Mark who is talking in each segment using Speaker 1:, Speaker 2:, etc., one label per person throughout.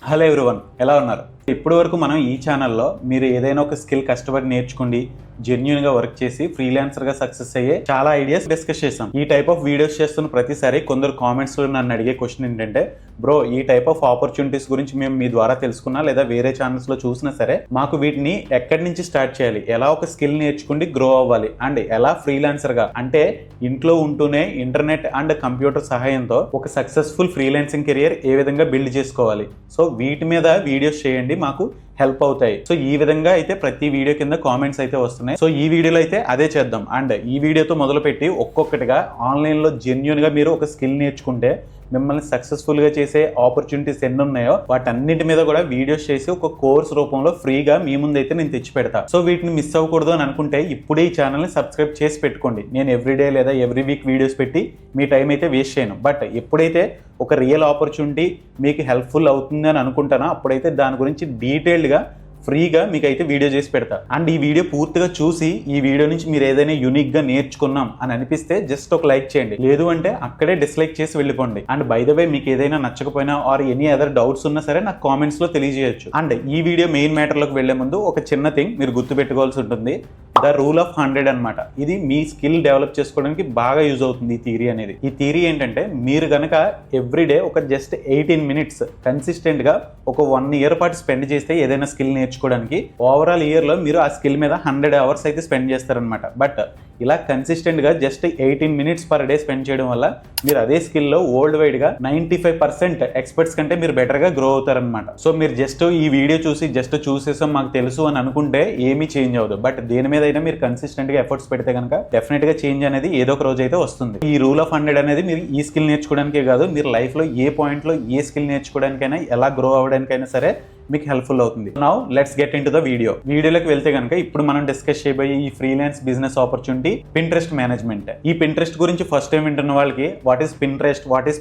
Speaker 1: Hello everyone, ఎలా ఉన్నారు? ఇప్పటి వరకు మనం ఈ ఛానల్లో మీరు ఏదైనా ఒక స్కిల్ కష్టపడి నేర్చుకోండి, జెన్యూన్గా వర్క్ చేసి ఫ్రీలాన్సర్గా సక్సెస్ అయ్యే చాలా ఐడియాస్ డిస్కస్ చేసాం. ఈ టైప్ ఆఫ్ వీడియోస్ చేస్తున్న ప్రతిసారి కొందరు కామెంట్స్లో నన్ను అడిగే క్వశ్చన్ ఏంటంటే, బ్రో ఈ టైప్ ఆఫ్ ఆపర్చునిటీస్ గురించి మేము మీ ద్వారా తెలుసుకున్నా లేదా వేరే ఛానల్స్లో చూసినా సరే మాకు వీటిని ఎక్కడి నుంచి స్టార్ట్ చేయాలి, ఎలా ఒక స్కిల్ నేర్చుకుంటే గ్రో అవ్వాలి అండ్ ఎలా ఫ్రీలాన్సర్గా అంటే ఇంట్లో ఉంటూనే ఇంటర్నెట్ అండ్ కంప్యూటర్ సహాయంతో ఒక సక్సెస్ఫుల్ ఫ్రీలాన్సింగ్ కెరియర్ ఏ విధంగా బిల్డ్ చేసుకోవాలి. సో వీటి మీద వీడియోస్ చేయండి, మాకు హెల్ప్ అవుతాయి. సో ఈ విధంగా అయితే ప్రతి వీడియో కింద కామెంట్స్ అయితే వస్తున్నాయి. సో ఈ వీడియోలో అయితే అదే చేద్దాం. అండ్ ఈ వీడియోతో మొదలుపెట్టి ఒక్కొక్కటిగా ఆన్లైన్లో జెన్యూన్గా మీరు ఒక స్కిల్ నేర్చుకుంటే మిమ్మల్ని సక్సెస్ఫుల్గా చేసే ఆపర్చునిటీస్ ఎన్ని ఉన్నాయో వాటన్నిటి మీద కూడా వీడియోస్ చేసి ఒక కోర్స్ రూపంలో ఫ్రీగా మీ ముందైతే నేను తెచ్చి పెడతా. సో వీటిని మిస్ అవ్వకూడదు అని అనుకుంటే ఇప్పుడే ఈ ఛానల్ని సబ్స్క్రైబ్ చేసి పెట్టుకోండి. నేను ఎవ్రీడే లేదా ఎవ్రీ వీక్ వీడియోస్ పెట్టి మీ టైం అయితే వేస్ట్ చేయను. బట్ ఎప్పుడైతే ఒక రియల్ ఆపర్చునిటీ మీకు హెల్ప్ఫుల్ అవుతుంది అని అనుకుంటానో అప్పుడైతే దాని గురించి డీటెయిల్డ్గా ఫ్రీగా మీకు అయితే వీడియో చేసి పెడతా. అండ్ ఈ వీడియో పూర్తిగా చూసి ఈ వీడియో నుంచి మీరు ఏదైనా యూనిక్గా నేర్చుకున్నాం అని అనిపిస్తే జస్ట్ ఒక లైక్ చేయండి, లేదు అంటే అక్కడే డిస్లైక్ చేసి వెళ్ళిపోండి. అండ్ బై ద వే మీకు ఏదైనా నచ్చకపోయినా ఆర్ ఎనీ అదర్ డౌట్స్ ఉన్నా సరే నాకు కామెంట్స్లో తెలియజేయచ్చు. అండ్ ఈ వీడియో మెయిన్ మ్యాటర్లోకి వెళ్లే ముందు ఒక చిన్న థింగ్ మీరు గుర్తుపెట్టుకోవాల్సి ఉంటుంది, ద రూల్ ఆఫ్ 100 అనమాట. ఇది మీ స్కిల్ డెవలప్ చేసుకోవడానికి బాగా యూజ్ అవుతుంది ఈ థియరీ అనేది. ఈ థియరీ ఏంటంటే మీరు కనుక ఎవ్రీడే ఒక జస్ట్ 18 మినిట్స్ కన్సిస్టెంట్గా ఒక 1 ఇయర్ పాటు స్పెండ్ చేస్తే ఏదైనా స్కిల్ నేర్చుకోవడానికి ఓవరాల్ ఇయర్లో మీరు ఆ స్కిల్ మీద 100 అవర్స్ అయితే స్పెండ్ చేస్తారనమాట. బట్ ఇలా కన్సిస్టెంట్గా just 18 minutes per day spend చేయడం వల్ల మీరు అదే స్కిల్లో వరల్డ్ వైడ్గా 95% ఎక్స్పర్ట్స్ కంటే మీరు బెటర్గా గ్రో అవుతారనమాట. సో మీరు జస్ట్ ఈ వీడియో చూసి జస్ట్ చూసేసాం మాకు తెలుసు అని అనుకుంటే ఏమీ చేంజ్ అవ్వదు. బట్ దేని మీద అయినా మీరు కన్సిస్టెంట్గా ఎఫర్ట్స్ పెడితే కనుక డెఫినెట్గా చేంజ్ అనేది ఏదో ఒక రోజు అయితే వస్తుంది. ఈ రూల్ ఆఫ్ 100 అనేది మీరు ఈ స్కిల్ నేర్చుకోవడానికే కాదు, మీరు లైఫ్లో ఏ పాయింట్లో ఏ స్కిల్ నేర్చుకోవడానికైనా ఎలా గ్రో అవ్వడానికైనా సరే మీకు హెల్ప్ఫుల్ అవుతుంది. Now let's get in to the video. వీడియోలోకి వెళ్తే కనుక ఇప్పుడు మనం డిస్కస్ చేయబోయే ఈ freelance business opportunity Pinterest management. ఈ పింట్రెస్ట్ గురించి ఫస్ట్ టైం వింటున్న వాళ్ళకి వాట్ ఈస్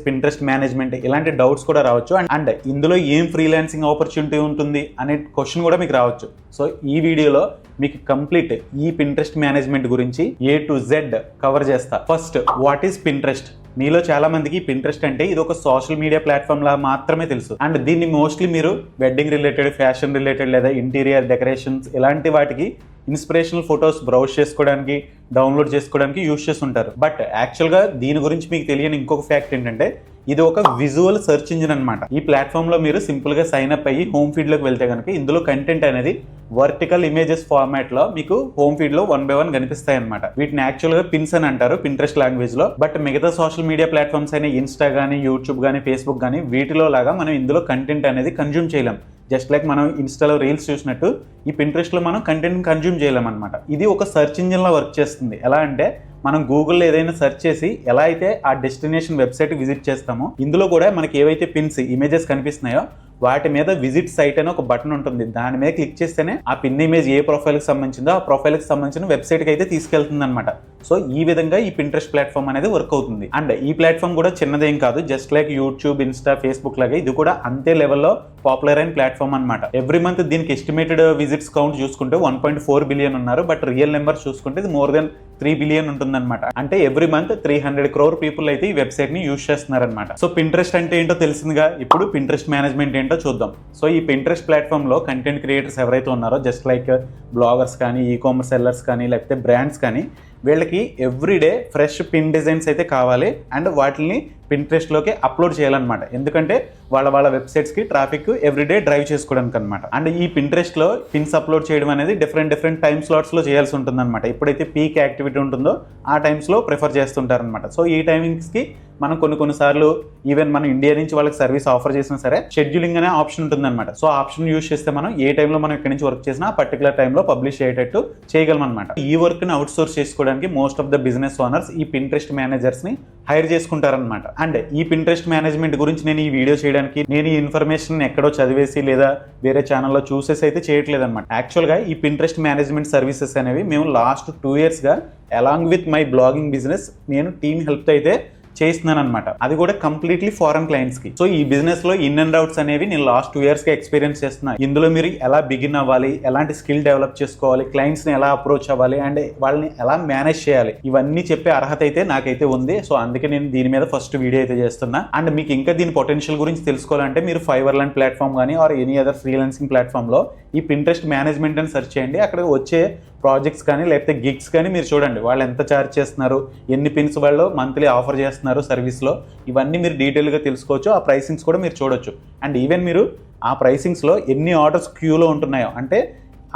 Speaker 1: పింట్రెస్ట్ మేనేజ్మెంట్ ఇలాంటి డౌట్స్ కూడా రావచ్చు. అండ్ ఇందులో ఏం ఫ్రీలాన్సింగ్ ఆపర్చునిటీ ఉంటుంది అనే క్వశ్చన్ కూడా మీకు రావచ్చు. సో ఈ వీడియోలో మీకు కంప్లీట్ ఈ పింట్రెస్ట్ మేనేజ్మెంట్ గురించి A to Z కవర్ చేస్తా. First, what is Pinterest? మీలో చాలా మందికి పింట్రెస్ట్ అంటే ఇది ఒక సోషల్ మీడియా ప్లాట్ఫామ్ లా మాత్రమే తెలుసు. అండ్ దీన్ని మోస్ట్లీ మీరు వెడ్డింగ్ రిలేటెడ్, ఫ్యాషన్ రిలేటెడ్ లేదా ఇంటీరియర్ డెకరేషన్స్ ఇలాంటి వాటికి ఇన్స్పిరేషనల్ ఫొటోస్ బ్రౌజ్ చేసుకోవడానికి, డౌన్లోడ్ చేసుకోవడానికి యూజ్ చేస్తుంటారు. బట్ యాక్చువల్గా దీని గురించి మీకు తెలియని ఇంకొక ఫ్యాక్ట్ ఏంటంటే ఇది ఒక విజువల్ సెర్చ్ ఇంజిన్ అనమాట. ఈ ప్లాట్ఫామ్లో మీరు సింపుల్గా సైన్ అప్ అయ్యి హోమ్ ఫీడ్లోకి వెళ్తే కనుక ఇందులో కంటెంట్ అనేది వర్టికల్ ఇమేజెస్ ఫార్మాట్లో మీకు హోమ్ ఫీడ్లో 1 by 1 కనిపిస్తాయి అనమాట. వీటిని యాక్చువల్గా పిన్స్ అని అంటారు పింట్రెస్ట్ లాంగ్వేజ్లో. బట్ మిగతా సోషల్ మీడియా ప్లాట్ఫామ్స్ అయిన ఇన్స్టా కానీ, యూట్యూబ్ కానీ, ఫేస్బుక్ కానీ వీటిలో లాగా మనం ఇందులో కంటెంట్ అనేది కన్జ్యూమ్ చేయలేం. జస్ట్ లైక్ మనం ఇన్స్టాలో రీల్స్ చూసినట్టు ఈ పింట్రెస్ట్లో మనం కంటెంట్ కన్జ్యూమ్ చేయలేం అనమాట. ఇది ఒక సెర్చ్ ఇంజిన్లో వర్క్ చేస్తుంది. ఎలా అంటే మనం గూగుల్లో ఏదైనా సెర్చ్ చేసి ఎలా అయితే ఆ డెస్టినేషన్ వెబ్సైట్ విజిట్ చేస్తామో ఇందులో కూడా మనకి ఏవైతే పిన్స్, ఇమేజెస్ కనిపిస్తున్నాయో వాటి మీద విజిట్ సైట్ అని ఒక బటన్ ఉంటుంది. దాని మీద క్లిక్ చేస్తేనే ఆ పిన్ ఇమేజ్ ఏ ప్రొఫైల్కి సంబంధించిందో ఆ ప్రొఫైల్కి సంబంధించిన వెబ్సైట్కి అయితే తీసుకెళ్తుంది అనమాట. సో ఈ విధంగా ఈ పింట్రెస్ట్ ప్లాట్ఫామ్ అనేది వర్క్ అవుతుంది. అండ్ ఈ ప్లాట్ఫామ్ కూడా చిన్నదేం కాదు, just like YouTube, Insta, Facebook లాగా ఇది కూడా అంతే లెవెల్లో పాపులర్ అయిన ప్లాట్ఫామ్ అనమాట. ఎవ్రీ మంత్ దీనికి ఎస్టిమేటెడ్ విజిట్స్ కౌంట్ చూసుకుంటే 1.4 బిలియన్ ఉన్నారు. బట్ రియల్ నెంబర్ చూసుకుంటే ఇది మోర్ దెన్ 3 బిలియన్ ఉంటుందన్నమాట. అంటే ఎవ్రీ మంత్ 300 crore పీపుల్ అయితే ఈ వెబ్సైట్ ని యూజ్ చేస్తున్నారనమాట. సో పింట్రెస్ట్ అంటే ఏంటో తెలిసిందిగా, ఇప్పుడు పింట్రెస్ట్ మేనేజ్మెంట్ ఏంటో చూద్దాం. సో ఈ పింట్రెస్ట్ ప్లాట్ఫామ్ లో కంటెంట్ క్రియేటర్స్ ఎవరైతే ఉన్నారో జస్ట్ లైక్ బ్లాగర్స్ కానీ, ఈ-కామర్స్ సెల్లర్స్ కానీ, లేకపోతే బ్రాండ్స్ కానీ, వీళ్ళకి ఎవ్రీడే ఫ్రెష్ పిన్ డిజైన్స్ అయితే కావాలి అండ్ వాటిని పింట్రెస్ట్లోకి అప్లోడ్ చేయాలన్నమాట. ఎందుకంటే వాళ్ళ వెబ్సైట్స్కి ట్రాఫిక్ ఎవ్రీడే డ్రైవ్ చేసుకోవడానికి అనమాట. అండ్ ఈ పింట్రెస్ట్లో పిన్స్ అప్లోడ్ చేయడం అనేది డిఫరెంట్ టైమ్ స్లాట్స్లో చేయాల్సి ఉంటుంది అనమాట. ఎప్పుడైతే పీక్ యాక్టివిటీ ఉంటుందో ఆ టైమ్స్లో ప్రిఫర్ చేస్తుంటారనమాట. సో ఈ టైమింగ్స్కి మనం కొన్నిసార్లు ఈవెన్ మనం ఇండియా నుంచి వాళ్ళకి సర్వీస్ ఆఫర్ చేసినా సరే షెడ్యూలింగ్ అనే ఆప్షన్ ఉంటుందన్నమాట. సో ఆప్షన్ యూజ్ చేస్తే మనం ఏ టైంలో మనం ఇక్కడి నుంచి వర్క్ చేసినా ఆ పర్టికులర్ టైంలో పబ్లిష్ అయ్యేటట్టు చేయగలం అనమాట. ఈ వర్క్ని అవుట్ సోర్స్ చేసుకోవడానికి most of the business owners ఈ పింట్రెస్ట్ మేనేజర్స్ని హైర్ చేసుకుంటారనమాట. అండ్ ఈ పింట్రెస్ట్ మేనేజ్మెంట్ గురించి నేను ఈ వీడియో చేయడానికి నేను ఈ ఇన్ఫర్మేషన్ ఎక్కడో చదివేసి లేదా వేరే ఛానల్లో చూసేసి అయితే చేయట్లేదు అనమాట. యాక్చువల్గా ఈ పింట్రెస్ట్ మేనేజ్మెంట్ సర్వీసెస్ అనేవి మేము లాస్ట్ 2 yearsగా along with my blogging business నేను టీమ్ హెల్ప్తో అయితే చేస్తున్నాను అనమాట. అది కూడా కంప్లీట్లీ ఫారెన్ క్లయింట్స్ కి. సో ఈ బిజినెస్ లో ఇన్ అండ్ అవుట్స్ అనేవి నేను లాస్ట్ 2 years గా ఎక్స్పీరియన్స్ చేస్తున్నా. ఇందులో మీరు ఎలా బిగిన్ అవ్వాలి, ఎలాంటి స్కిల్ డెవలప్ చేసుకోవాలి, క్లయింట్స్ ని ఎలా అప్రోచ్ అవ్వాలి అండ్ వాళ్ళని ఎలా మేనేజ్ చేయాలి, ఇవన్నీ చెప్పే అర్హత అయితే నాకైతే ఉంది. సో అందుకే నేను దీని మీద ఫస్ట్ వీడియో అయితే చేస్తున్నా. అండ్ మీకు ఇంకా దీని పొటెన్షియల్ గురించి తెలుసుకోవాలంటే మీరు ఫైవర్లాండ్ ప్లాట్ఫామ్ కానీ or any other freelancing platform లో ఈ పింట్రెస్ట్ మేనేజ్మెంట్ అని సెర్చ్ చేయండి. అక్కడ వచ్చే ప్రాజెక్ట్స్ కానీ లేకపోతే గిగ్స్ కానీ మీరు చూడండి, వాళ్ళు ఎంత ఛార్జ్ చేస్తున్నారు, ఎన్ని పిన్స్ వాళ్ళు మంత్లీ ఆఫర్ చేస్తున్నారు సర్వీస్లో, ఇవన్నీ మీరు డీటెయిల్గా తెలుసుకోవచ్చు. ఆ ప్రైసింగ్స్ కూడా మీరు చూడొచ్చు. అండ్ ఈవెన్ మీరు ఆ ప్రైసింగ్స్లో ఎన్ని ఆర్డర్స్ క్యూలో ఉంటున్నాయో, అంటే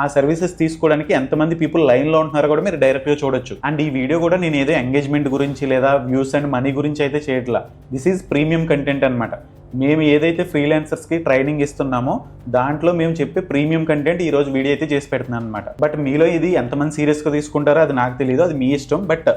Speaker 1: ఆ సర్వీసెస్ తీసుకోవడానికి ఎంతమంది పీపుల్ లైన్లో ఉంటున్నారో కూడా మీరు డైరెక్ట్గా చూడొచ్చు. అండ్ ఈ వీడియో కూడా నేను ఏదో ఎంగేజ్మెంట్ గురించి లేదా వ్యూస్ అండ్ మనీ గురించి అయితే చేయట్లా. దిస్ ఈజ్ ప్రీమియం కంటెంట్ అనమాట. మేము ఏదైతే ఫ్రీలాన్సర్స్కి ట్రైనింగ్ ఇస్తున్నామో దాంట్లో మేము చెప్పే ప్రీమియం కంటెంట్ ఈ రోజు వీడియో అయితే చేసి పెడుతున్నాను అనమాట. బట్ మీలో ఇది ఎంతమంది సీరియస్గా తీసుకుంటారో అది నాకు తెలియదు, అది మీ ఇష్టం. బట్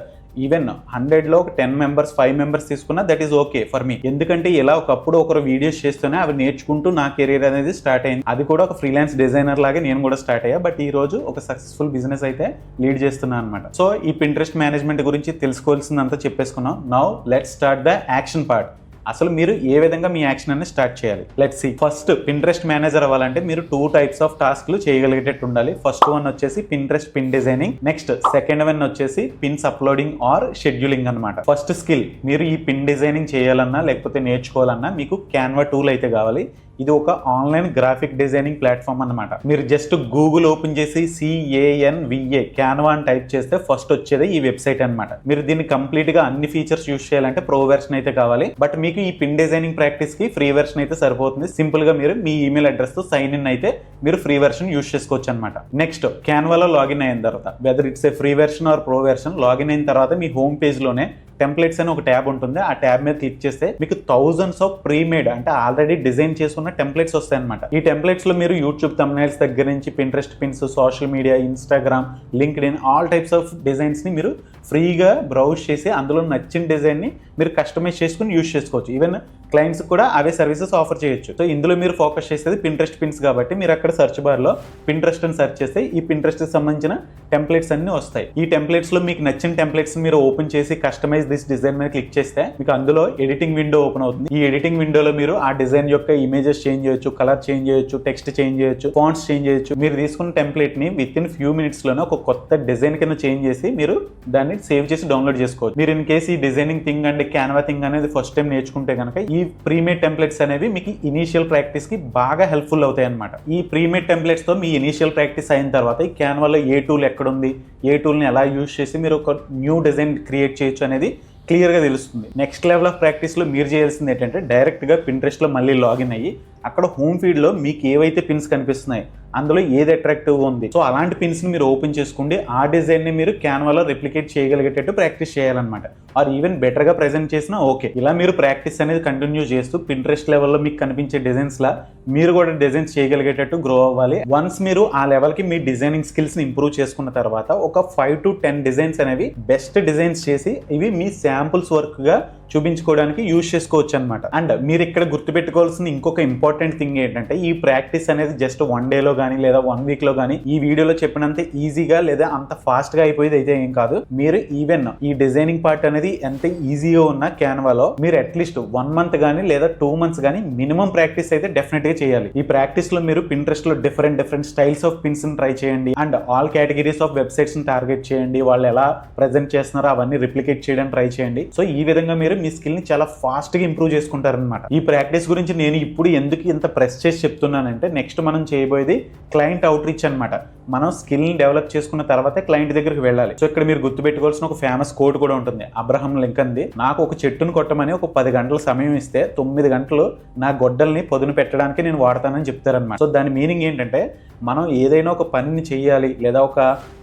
Speaker 1: ఈవెన్ 100లో ఒక 10 members 5 members తీసుకున్నా that is okay for me. ఎందుకంటే ఇలా ఒకప్పుడు ఒకరు వీడియోస్ చేస్తూనే అవి నేర్చుకుంటూ నా కెరీర్ అనేది స్టార్ట్ అయింది. అది కూడా ఒక ఫ్రీలాన్స్ డిజైనర్ లాగే నేను కూడా స్టార్ట్ అయ్యా. బట్ ఈ రోజు ఒక సక్సెస్ఫుల్ బిజినెస్ అయితే లీడ్ చేస్తున్నాను అనమాట. సో ఈ పింట్రెస్ట్ మేనేజ్మెంట్ గురించి తెలుసుకోవాల్సిందంతా చెప్పేసుకున్నాం. Now let's start the action part. అసలు మీరు ఏ విధంగా మీ యాక్షన్ అనేది స్టార్ట్ చేయాలి. Let's see. First Pinterest manager అవ్వాలంటే మీరు 2 types ఆఫ్ టాస్క్లు చేయగలిగేటట్టు ఉండాలి. ఫస్ట్ వన్ వచ్చేసి Pinterest pin designing, next second one వచ్చేసి పిన్స్ అప్లోడింగ్ ఆర్ షెడ్యూలింగ్ అనమాట. ఫస్ట్ స్కిల్, మీరు ఈ పిన్ డిజైనింగ్ చేయాలన్నా లేకపోతే నేర్చుకోవాలన్నా మీకు క్యాన్వా టూల్ అయితే కావాలి. ఇది ఒక ఆన్లైన్ గ్రాఫిక్ డిజైనింగ్ ప్లాట్ఫామ్ అనమాట. మీరు జస్ట్ గూగుల్ ఓపెన్ చేసి CANVA క్యాన్వా అని టైప్ చేస్తే ఫస్ట్ వచ్చేది ఈ వెబ్సైట్ అనమాట. మీరు దీన్ని కంప్లీట్ గా అన్ని ఫీచర్స్ యూస్ చేయాలంటే ప్రో వెర్షన్ అయితే కావాలి. బట్ మీకు ఈ పిన్ డిజైనింగ్ ప్రాక్టీస్ కి ఫ్రీ వెర్షన్ అయితే సరిపోతుంది. సింపుల్ గా మీరు మీ ఈమెయిల్ అడ్రస్ తో సైన్ ఇన్ అయితే మీరు ఫ్రీ వెర్షన్ యూస్ చేసుకోవచ్చు అనమాట. నెక్స్ట్ క్యాన్వాలో లాగిన్ అయిన తర్వాత, whether it's a free version are pro version, login అయిన తర్వాత మీ హోమ్ పేజ్ లోనే టెంప్లెట్స్ అని ఒక ట్యాబ్ ఉంటుంది. ఆ ట్యాబ్ మీద క్లిక్ చేస్తే మీకు thousands ఆఫ్ ప్రీమేడ్ అంటే ఆల్రెడీ డిజైన్ చేసుకున్న టెంప్లెట్స్ వస్తాయి అనమాట. ఈ టెంప్లెట్స్ లో మీరు యూట్యూబ్ థంబ్నెయిల్స్ దగ్గర నుంచి Pinterest pins, social media, Instagram, LinkedIn all types of designs ని మీరు ఫ్రీగా బ్రౌజ్ చేసి అందులో నచ్చిన డిజైన్ ని మీరు కస్టమైజ్ చేసుకుని యూజ్ చేసుకోవచ్చు. ఈవెన్ క్లయింట్స్ కూడా అవే సర్వీసెస్ ఆఫర్ చేయొచ్చు. సో ఇందులో మీరు ఫోకస్ చేసేది పింట్రెస్ట్ పిన్స్ కాబట్టి మీరు అక్కడ సెర్చ్ బార్ లో పింట్రెస్ట్ అని సెర్చ్ చేస్తే ఈ పింట్రెస్ట్ కి సంబంధించిన టెంప్లెట్స్ అన్ని వస్తాయి. ఈ టెంప్లెట్స్ లో మీకు నచ్చిన టెంప్లెట్స్ మీరు ఓపెన్ చేసి కస్టమైజ్ దిస్ డిజైన్ మీద క్లిక్ చేస్తే మీకు అందులో ఎడిటింగ్ విండో ఓపెన్ అవుతుంది. ఈ ఎడిటింగ్ విండోలో మీరు ఆ డిజైన్ యొక్క ఇమేజెస్ చేంజ్ చేయొచ్చు, కలర్ చేంజ్ చేయొచ్చు, టెక్స్ట్ చేంజ్ చేయొచ్చు, ఫాంట్స్ చేంజ్ చేయొచ్చు. మీరు తీసుకున్న టెంప్లెట్ ని విత్ ఇన్ ఫ్యూ మినిట్స్ లోనే ఒక కొత్త డిజైన్ కింద చేంజ్ చేసి మీరు దాన్ని సేవ్ చేసి డౌన్లోడ్ చేసుకోవచ్చు. మీరు ఇన్ కేసు ఈ designing thing and Canva thing అనేది ఫస్ట్ టైం నేర్చుకుంటే కనుక ఈ ప్రీమేడ్ టెంప్లెట్స్ అనేవి మీకు ఇనీషియల్ ప్రాక్టీస్ కి బాగా హెల్ప్ఫుల్ అవుతాయి అనమాట. ఈ ప్రీమేడ్ టెంప్లెట్స్ తో మీ ఇనీషియల్ ప్రాక్టీస్ అయిన తర్వాత ఈ క్యాన్వాలో ఏ టూల్ ఎక్కడ ఉంది, ఏ టూల్ ని ఎలా యూజ్ చేసి మీరు ఒక న్యూ డిజైన్ క్రియేట్ చేయొచ్చు అనేది క్లియర్గా తెలుస్తుంది. నెక్స్ట్ లెవెల్ ఆఫ్ ప్రాక్టీస్లో మీరు చేయాల్సింది ఏంటంటే డైరెక్ట్గా పింట్రెస్ట్లో మళ్ళీ లాగిన్ అయ్యి అక్కడ హోమ్ ఫీడ్లో మీకు ఏవైతే పిన్స్ కనిపిస్తున్నాయి అందులో ఏది అట్రాక్టివ్ ఉంది, సో అలాంటి పిన్స్ని మీరు ఓపెన్ చేసుకోండి. ఆ డిజైన్ని మీరు క్యాన్వాలో రెప్లికేట్ చేయగలిగేటట్టు ప్రాక్టీస్ చేయాలన్నమాట. ఆర్ ఈవెన్ బెటర్గా ప్రెజెంట్ చేసినా ఓకే. ఇలా మీరు ప్రాక్టీస్ అనేది కంటిన్యూ చేస్తూ పింట్రెస్ట్ లెవెల్లో మీకు కనిపించే డిజైన్స్లా మీరు కూడా డిజైన్స్ చేయగలిగేటట్టు గ్రో అవ్వాలి. వన్స్ మీరు ఆ లెవెల్కి మీ డిజైనింగ్ స్కిల్స్ని ఇంప్రూవ్ చేసుకున్న తర్వాత ఒక 5 to 10 డిజైన్స్ అనేవి బెస్ట్ డిజైన్స్ చేసి ఇవి మీ శాంపుల్స్ వర్క్గా చూపించుకోవడానికి యూజ్ చేసుకోవచ్చు అనమాట. అండ్ మీరు ఇక్కడ గుర్తుపెట్టుకోవాల్సిన ఇంకొక ఇంపార్టెంట్ థింగ్ ఏంటంటే ఈ ప్రాక్టీస్ అనేది జస్ట్ 1 day లో కానీ లేదా 1 week లో కానీ ఈ వీడియోలో చెప్పినంత ఈజీగా లేదా అంత ఫాస్ట్ గా అయిపోయేది అయితే ఏం కాదు. మీరు ఈవెన్ ఈ డిజైనింగ్ పార్ట్ అనేది ఎంత ఈజీగా ఉన్నా క్యాన్వాలో మీరు అట్లీస్ట్ 1 month కానీ లేదా 2 months కానీ మినిమం ప్రాక్టీస్ అయితే డెఫినెట్ గా చేయాలి. ఈ ప్రాక్టీస్ లో మీరు పింట్రెస్ట్ లో డిఫరెంట్ స్టైల్స్ ఆఫ్ పిన్స్ ని ట్రై చేయండి. And all categories of websites ని టార్గెట్ చేయండి. వాళ్ళు ఎలా ప్రెజెంట్ చేస్తున్నారో అవన్నీ రిప్లికేట్ చేయడానికి ట్రై చేయండి. సో ఈ విధంగా మీరు మీ స్కిల్ ని చాలా ఫాస్ట్ గా ఇంప్రూవ్ చేసుకుంటారనమాట. ఈ ప్రాక్టీస్ గురించి నేను ఇప్పుడు ఎందుకు ఇంత ప్రెస్ చేసి చెప్తున్నానంటే నెక్స్ట్ మనం చేయబోయేది క్లయింట్ అవుట్ రీచ్ అనమాట. మనం స్కిల్ ని డెవలప్ చేసుకున్న తర్వాతే క్లయింట్ దగ్గరికి వెళ్ళాలి. సో ఇక్కడ మీరు గుర్తుపెట్టుకోవాల్సిన ఒక ఫేమస్ కోడ్ కూడా ఉంటుంది, అబ్రహం లింకన్ది. నాకు ఒక చెట్టును కొట్టమని ఒక 10 గంటల సమయం ఇస్తే 9 గంటలు నా గొడ్డల్ని పొదును పెట్టడానికి నేను వాడతానని చెప్తారనమాట. సో దాని మీనింగ్ ఏంటంటే మనం ఏదైనా ఒక పనిని చేయాలి లేదా ఒక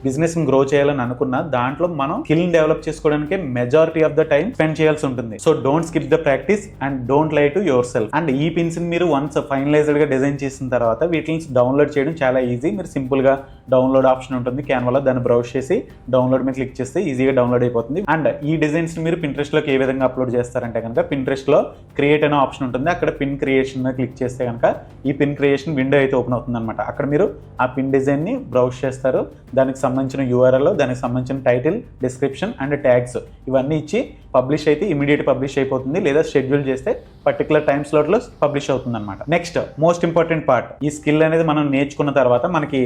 Speaker 1: బిజినెస్ ని గ్రో చేయాలని అనుకున్నా దాంట్లో మనం స్కిల్ ని డెవలప్ చేసుకోవడానికి majority of the time spend చేయాల్సి ఉంటుంది. So don't skip the practice and don't lie to your self. And ఈ పిన్స్ ని మీరు వన్స్ ఫైనలైజ్డ్ గా డిజైన్ చేసిన తర్వాత వీటిని డౌన్లోడ్ చేయడం చాలా ఈజీ. మీరు సింపుల్ గా డౌన్లోడ్ ఆప్షన్ ఉంటుంది క్యాన్వాలో, దాన్ని బ్రౌజ్ చేసి డౌన్లోడ్ మీద క్లిక్ చేస్తే ఈజీగా డౌన్లోడ్ అయిపోతుంది. అండ్ ఈ డిజైన్స్ మీరు Pinterestలోకి ఏ విధంగా అప్లోడ్ చేస్తారంటే కనుక Pinterestలో క్రియేట్ అనే ఆప్షన్ ఉంటుంది. అక్కడ పిన్ క్రియేషన్ క్లిక్ చేస్తే కనుక ఈ పిన్ క్రియేషన్ విండో అయితే ఓపెన్ అవుతుంది అనమాట. అక్కడ మీరు ఆ పిన్ డిజైన్ని బ్రౌజ్ చేస్తారు, దానికి సంబంధించిన URL, దానికి సంబంధించిన టైటిల్, డిస్క్రిప్షన్ అండ్ ట్యాగ్స్ ఇవన్నీ ఇచ్చి పబ్లిష్ అయితే ఇమీడియట్ పబ్లిష్ అయిపోతుంది, లేదా షెడ్యూల్ చేస్తే పర్టికులర్ టైమ్ స్లాట్లో పబ్లిష్ అవుతుంది అనమాట. నెక్స్ట్ మోస్ట్ ఇంపార్టెంట్ పార్ట్, ఈ స్కిల్ అనేది మనం నేర్చుకున్న తర్వాత మనకి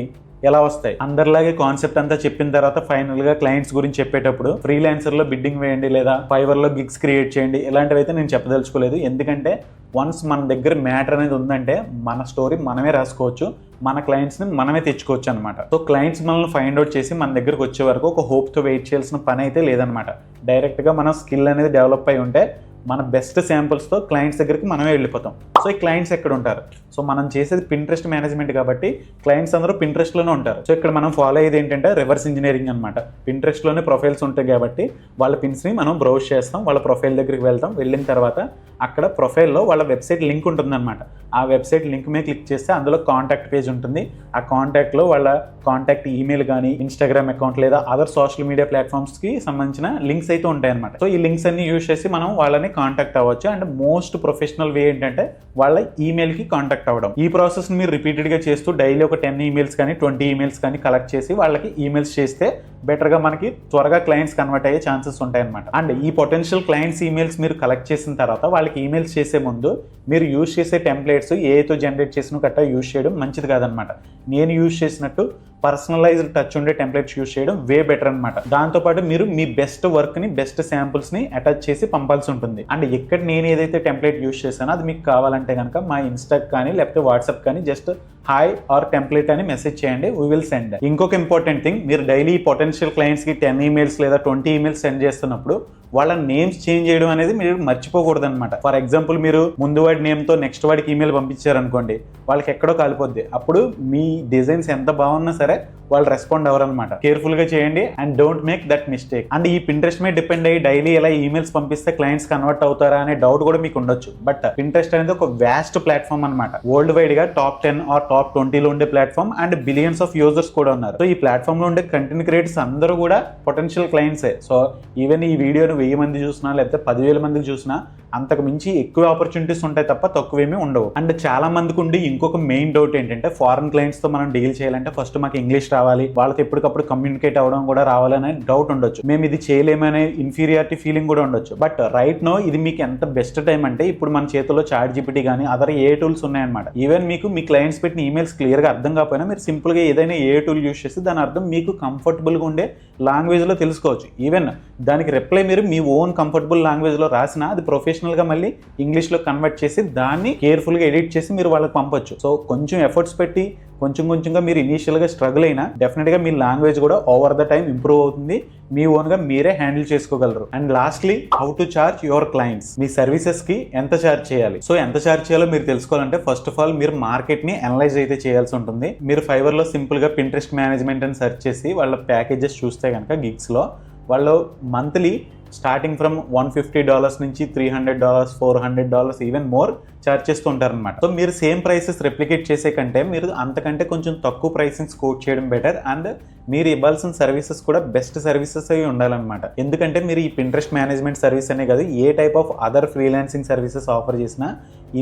Speaker 1: ఎలా వస్తాయి. అందరిలాగే కాన్సెప్ట్ అంతా చెప్పిన తర్వాత ఫైనల్ గా క్లయింట్స్ గురించి చెప్పేటప్పుడు ఫ్రీలాన్సర్ లో బిడ్డింగ్ వేయండి లేదా ఫైవర్ లో గిగ్స్ క్రియేట్ చేయండి ఇలాంటివి అయితే నేను చెప్పదలుచుకోలేదు. ఎందుకంటే వన్స్ మన దగ్గర మ్యాటర్ అనేది ఉందంటే మన స్టోరీ మనమే రాసుకోవచ్చు, మన క్లయింట్స్ ని మనమే తెచ్చుకోవచ్చు అనమాట. సో క్లయింట్స్ మనల్ని ఫైండ్ అవుట్ చేసి మన దగ్గరకు వచ్చే వరకు ఒక హోప్ తో వెయిట్ చేయాల్సిన పని అయితే లేదనమాట. డైరెక్ట్ గా మన స్కిల్ అనేది డెవలప్ అయి ఉంటే మన బెస్ట్ శాంపుల్స్తో క్లయింట్స్ దగ్గరికి మనమే వెళ్ళిపోతాం. సో ఈ క్లయింట్స్ ఎక్కడ ఉంటారు? సో మనం చేసేది Pinterest మేనేజ్మెంట్ కాబట్టి క్లయింట్స్ అందరూ Pinterestలోనే ఉంటారు. సో ఇక్కడ మనం ఫాలో అయ్యేది ఏంటంటే రివర్స్ ఇంజనీరింగ్ అనమాట. Pinterestలోనే ప్రొఫైల్స్ ఉంటాయి కాబట్టి వాళ్ళ పిన్స్ని మనం బ్రౌజ్ చేస్తాం, వాళ్ళ ప్రొఫైల్ దగ్గరికి వెళ్తాం. వెళ్ళిన తర్వాత అక్కడ ప్రొఫైల్లో వాళ్ళ వెబ్సైట్ లింక్ ఉంటుందన్నమాట. ఆ వెబ్సైట్ లింక్ మీద క్లిక్ చేస్తే అందులో కాంటాక్ట్ పేజ్ ఉంటుంది. ఆ కాంటాక్ట్లో వాళ్ళ కాంటాక్ట్ ఈమెయిల్ కానీ, ఇన్స్టాగ్రామ్ అకౌంట్ లేదా అదర్ సోషల్ మీడియా ప్లాట్ఫామ్స్కి సంబంధించిన లింక్స్ అయితే ఉంటాయన్నమాట. సో ఈ లింక్స్ అన్ని యూజ్ చేసి మనం వాళ్ళని కాంటాక్ట్ అవ్వచ్చు. అండ్ మోస్ట్ ప్రొఫెషనల్ వే ఏంటంటే వాళ్ళ ఈమెయిల్కి కాంటాక్ట్ అవ్వడం. ఈ ప్రాసెస్ మీరు రిపీటెడ్గా చేస్తూ డైలీ ఒక 10 ఈమెయిల్స్ కానీ 20 ఈమెయిల్స్ కానీ కలెక్ట్ చేసి వాళ్ళకి ఈమెయిల్స్ చేస్తే బెటర్గా మనకి త్వరగా క్లయింట్స్ కన్వర్ట్ అయ్యే ఛాన్సెస్ ఉంటాయన్నమాట. అండ్ ఈ పొటెన్షియల్ క్లయింట్స్ ఈమెయిల్స్ మీరు కలెక్ట్ చేసిన తర్వాత వాళ్ళకి ఈమెయిల్స్ చేసే ముందు మీరు యూజ్ చేసే టెంప్లెట్స్ ఏతో జనరేట్ చేసిన కట్ట యూజ్ చేయడం మంచిది కాదనమాట. నేను యూజ్ చేసినట్టు పర్సనలైజ్డ్ టచ్ ఉండే టెంప్లెట్స్ యూజ్ చేయడం వే బెటర్ అనమాట. దాంతోపాటు మీరు మీ బెస్ట్ వర్క్ని, బెస్ట్ శాంపుల్స్ని అటాచ్ చేసి పంపాల్సి ఉంటుంది. అండ్ ఎక్కడ నేను ఏదైతే టెంప్లెట్ యూజ్ చేశానో అది మీకు కావాలంటే కనుక మా ఇన్స్టాక్ కానీ లేకపోతే వాట్సాప్ కానీ జస్ట్ హాయ్ ఆర్ టెంప్లెట్ అని మెసేజ్ చేయండి, వీ విల్ సెండ్. ఇంకొక ఇంపార్టెంట్ థింగ్, మీరు డైలీ పొటెన్షియల్ క్లయింట్స్కి 10 ఈమెయిల్స్ లేదా 20 ఈమెయిల్స్ సెండ్ చేస్తున్నప్పుడు వాళ్ళ నేమ్స్ చేంజ్ చేయడం అనేది మీరు మర్చిపోకూడదు అనమాట. ఫర్ ఎగ్జాంపుల్ మీరు ముందు వాడి నేమ్తో నెక్స్ట్ వాడికి ఈమెయిల్ పంపించారనుకోండి, వాళ్ళకి ఎక్కడో కాలిపోద్ది. అప్పుడు మీ డిజైన్స్ ఎంత బాగున్నా సరే వాళ్ళు రెస్పాండ్ అవ్వరు అనమాట. కేర్ఫుల్ గా చేయండి and don't make that mistake. And ఈ Pinterest మీద డిపెండ్ అయ్యి డైలీ ఎలా ఈమెయిల్స్ పంపిస్తే క్లయింట్స్ కన్వర్ట్ అవుతారా అనే డౌట్ కూడా మీకు ఉండొచ్చు. బట్ Pinterest అనేది ఒక వ్యాస్ట్ ప్లాట్ఫామ్ అనమాట. వరల్డ్ వైడ్ గా టాప్ 10 ఆర్ టాప్ 20లో ఉండే platform and billions of users కూడా ఉన్నారు. సో ఈ ప్లాట్ఫామ్ లో ఉండే కంటెంట్ క్రియేటర్స్ అందరూ కూడా పొటెన్షియల్ క్లయింట్సే. సో ఈవెన్ ఈ వీడియోని 1000 మంది చూసినా లేకపోతే 10,000 మందికి చూసినా అంతకు మించి ఎక్కువ ఆపర్చునిటీస్ ఉంటాయి తప్ప తక్కువేమీ ఉండవు. అండ్ చాలా మందికి ఉండి ఇంకొక మెయిన్ డౌట్ ఏంటంటే ఫారెన్ క్లయింట్స్ తో మనం డీల్ చేయాలంటే ఫస్ట్ మాకు ఇంగ్లీష్ రావాలి, వాళ్ళతో ఎప్పటికప్పుడు కమ్యూనికేట్ అవ్వడం కూడా రావాలనే డౌట్ ఉండొచ్చు. మేము ఇది చేయలేమనే ఇన్ఫీరియారిటీ ఫీలింగ్ కూడా ఉండొచ్చు. బట్ రైట్ నో ఇది మీకు ఎంత బెస్ట్ టైం అంటే ఇప్పుడు మన చేతిలో ChatGPT కానీ అదర్ ఏ టూల్స్ ఉన్నాయన్నమాట. ఈవెన్ మీకు మీ క్లయింట్స్ పెట్టిన ఈమెయిల్స్ క్లియర్ గా అర్థం కాకపోయినా మీరు సింపుల్ గా ఏదైనా ఏ టూల్ యూస్ చేసి దాని అర్థం మీకు కంఫర్టబుల్ గా ఉండే లాంగ్వేజ్ లో తెలుసుకోవచ్చు. ఈవెన్ దానికి రిప్లై మీరు మీ ఓన్ కంఫర్టబుల్ లాంగ్వేజ్ లో రాసినా అది ప్రొఫెషనల్ గా మళ్ళీ ఇంగ్లీష్ లో కన్వర్ట్ చేసి దాన్ని కేర్ఫుల్ గా ఎడిట్ చేసి మీరు వాళ్ళకి పంపొచ్చు. సో కొంచెం ఎఫర్ట్స్ పెట్టి కొంచెంగా మీరు ఇనీషియల్ గా స్ట్రగుల్ అయినా డెఫినెట్ గా మీ లాంగ్వేజ్ కూడా ఓవర్ ద టైం ఇంప్రూవ్ అవుతుంది, మీ ఓన్ గా మీరే హ్యాండిల్ చేసుకోగలరు. And lastly, how to charge your clients. Me services కి ఎంత చార్జ్ చేయాలి? సో ఎంత చార్జ్ చేయాలో మీరు తెలుసుకోవాలంటే ఫస్ట్ ఆఫ్ ఆల్ మీరు మార్కెట్ ని అనలైజ్ అయితే చేయాల్సి ఉంటుంది. మీరు ఫైవర్ లో సింపుల్ గా Pinterest మేనేజ్మెంట్ అని సెర్చ్ చేసి వాళ్ళ ప్యాకేజెస్ చూస్తే కనుక గిగ్స్ లో వాళ్ళు మంత్లీ స్టార్టింగ్ ఫ్రమ్ $150 నుంచి $300, $400 ఈవెన్ మోర్ చార్జ్ చేస్తూ ఉంటారనమాట. సో మీరు సేమ్ ప్రైసెస్ రెప్లికేట్ చేసే కంటే మీరు అంతకంటే కొంచెం తక్కువ ప్రైసింగ్ కోట్ చేయడం బెటర్. అండ్ మీరు ఇవ్వాల్సిన సర్వీసెస్ కూడా బెస్ట్ సర్వీసెస్ అవి ఉండాలన్నమాట. ఎందుకంటే మీరు ఈ Pinterest మేనేజ్మెంట్ సర్వీస్ అనే కాదు, ఏ type of other freelancing services offer చేసినా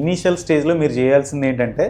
Speaker 1: ఇనీషియల్ స్టేజ్లో మీరు చేయాల్సింది ఏంటంటే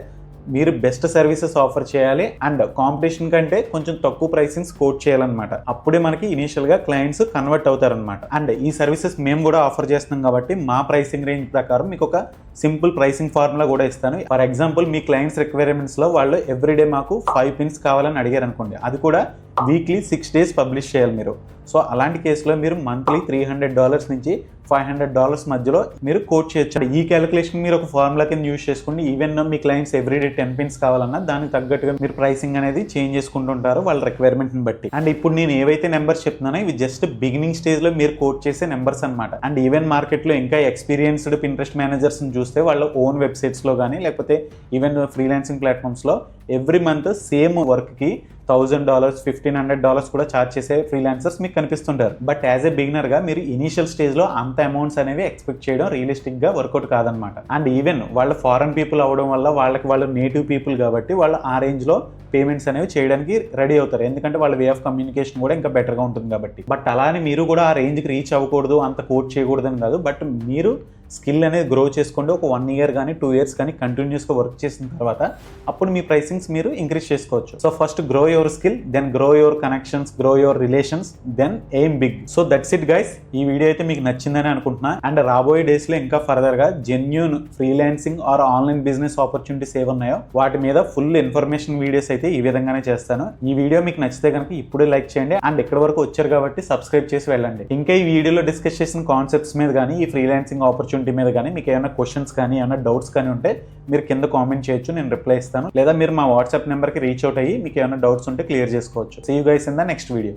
Speaker 1: మీరు బెస్ట్ సర్వీసెస్ ఆఫర్ చేయాలి అండ్ కాంపిటీషన్ కంటే కొంచెం తక్కువ ప్రైసింగ్ కోట్ చేయాలన్నమాట. అప్పుడే మనకి ఇనీషియల్ గా క్లయింట్స్ కన్వర్ట్ అవుతారనమాట. అండ్ ఈ సర్వీసెస్ మేము కూడా ఆఫర్ చేస్తున్నాం కాబట్టి మా ప్రైసింగ్ రేంజ్ ప్రకారం మీకు ఒక సింపుల్ ప్రైసింగ్ ఫార్ములా కూడా ఇస్తాను. For example me clients requirements లో వాళ్ళు ఎవ్రీడే మాకు 5 పిన్స్ కావాలని అడిగారు అనుకోండి, అది కూడా వీక్లీ 6 days పబ్లిష్ చేయాలి మీరు. సో అలాంటి కేసులో మీరు మంత్లీ $300 నుంచి $500 మధ్యలో మీరు కోట్ చేయొచ్చు. ఈ క్యాలిక్యులేషన్ మీరు ఒక ఫార్ములా కింద యూజ్ చేసుకోండి. ఈవెన్ మీ క్లయింట్స్ ఎవ్రీడే 10 పిన్స్ కావాలన్నా దానికి తగ్గట్టుగా మీరు ప్రైసింగ్ అనేది చేంజ్ చేసుకుంటుంటారు వాళ్ళ రిక్వైర్మెంట్ ని బట్టి. అండ్ ఇప్పుడు నేను ఏవైతే నెంబర్స్ చెప్తున్నానో ఇవి జస్ట్ బిగినింగ్ స్టేజ్ లో మీరు కోట్ చేసే నెంబర్స్ అనమాట. అండ్ ఈవెన్ మార్కెట్ లో ఇంకా ఎక్స్పీరియన్స్డ్ Pinterest మేనేజర్స్ చూస్తే వాళ్ళ ఓన్ వెబ్సైట్స్ లో కానీ లేకపోతే ఈవెన్ ఫ్రీలాన్సింగ్ ప్లాట్ఫామ్స్ లో ఎవ్రీ మంత్ సేమ్ వర్క్కి $1,000 $1,500 కూడా ఛార్జ్ చేసే ఫ్రీలాన్సర్స్ మీకు కనిపిస్తుంటారు. బట్ యాజ్ ఏ బిగినర్గా మీరు ఇనీషియల్ స్టేజ్లో అంత అమౌంట్స్ అనేవి ఎక్స్పెక్ట్ చేయడం రియలిస్టిక్గా వర్కౌట్ కాదనమాట. అండ్ ఈవెన్ వాళ్ళు ఫారెన్ పీపుల్ అవ్వడం వల్ల వాళ్ళు నేటివ్ పీపుల్ కాబట్టి వాళ్ళు ఆ రేంజ్లో పేమెంట్స్ అనేవి చేయడానికి రెడీ అవుతారు. ఎందుకంటే వాళ్ళ వే ఆఫ్ కమ్యూనికేషన్ కూడా ఇంకా బెటర్గా ఉంటుంది కాబట్టి. బట్ అలానే మీరు కూడా ఆ రేంజ్కి రీచ్ అవ్వకూడదు, అంత కోట్ చేయకూడదు అని కాదు. బట్ మీరు స్కిల్ అనేది గ్రో చేసుకోండి. ఒక 1 year కానీ 2 years కానీ కంటిన్యూస్గా వర్క్ చేసిన తర్వాత అప్పుడు మీ ప్రైసింగ్స్ మీరు ఇంక్రీజ్ చేసుకోవచ్చు. So first grow your skill, then grow your connections, grow your relations, then aim big. So that's it guys. ఈ వీడియో అయితే మీకు నచ్చిందని అనుకుంటున్నా. అండ్ రాబోయే డేస్లో ఇంకా ఫర్దర్గా genuine freelancing or online business opportunities ఏమున్నాయో వాటి మీద ఫుల్ ఇన్ఫర్మేషన్ వీడియోస్ అయితే ఈ విధంగానే చేస్తాను. ఈ వీడియో మీకు నచ్చితే కనుక ఇప్పుడే లైక్ చేయండి. అండ్ ఇక్కడ వరకు వచ్చారు కాబట్టి సబ్స్క్రైబ్ చేసి వెళ్ళండి. ఇంకా ఈ వీడియోలో డిస్కస్ చేసిన కాన్సెప్ట్స్ మీద కానీ ఈ ఫ్రీలాన్సింగ్ ఆపర్చునిటీ మీద కానీ మీకు ఏమైనా క్వశ్చన్స్ కానీ ఏమైనా డౌట్స్ కానీ ఉంటే మీరు కింద కామెంట్ చేయొచ్చు, నేను రిప్లై ఇస్తాను. లేదా మీరు మా వాట్సాప్ నెంబర్కి రీచ్ అవుట్ అయ్యి మీకు ఏమైనా డౌట్స్ ఉంటే క్లియర్ చేసుకోవచ్చు. See you guys in the next video.